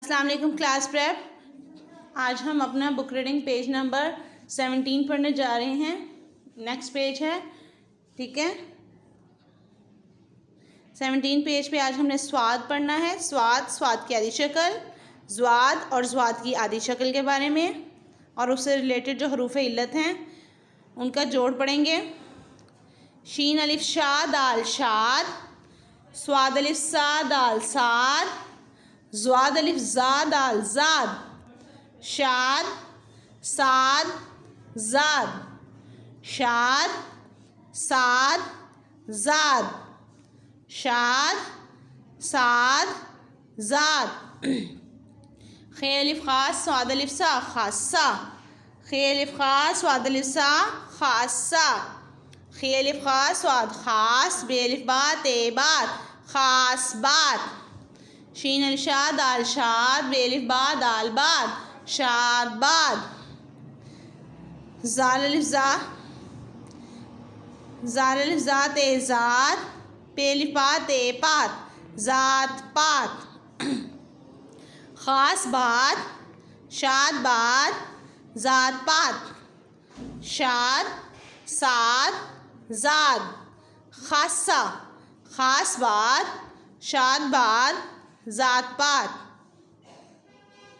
अस्सलाम वालेकुम class prep. आज हम अपना बुक रीडिंग पेज नंबर 17 पढ़ने जा रहे हैं। नेक्स्ट पेज है, ठीक है। 17 पेज पे आज हमने स्वाद पढ़ना है। स्वाद की आधी शक्ल, ज़्वाद और ज़्वाद की आधी शक्ल के बारे में और उससे रिलेटेड जो हरूफ इल्लत हैं उनका जोड़ पढ़ेंगे। शीन अलिफ शाह दाल शाद, स्वाद अलिफ सा दाल साद, ज़्वाद अलिफ ज़ा दाल ज़ाद, शाद साद ज़ाद, शाद साद ज़ाद, शाद साद ज़ाद। खे अलिफ खास स्वाद अलिफ सा खासा, खे अलिफ खास स्वाद अलिफ सा खासा, खे अलिफ खास स्वाद खास, बे अलिफ बात ए बात खास बात। शीन अलिफ शाद दाल शाद, बे अलिफ बा दाल बाद शाद बाद। ज़ाल अलिफ ज़ा, ज़ाल अलिफ ज़ा ते ज़ात, पे अलिफ पा ते पात ज़ात पात। खास बात शाद बात ज़ात पात, शाद साद ज़ाद। खासा खास बात शाद बात ज़ात पात।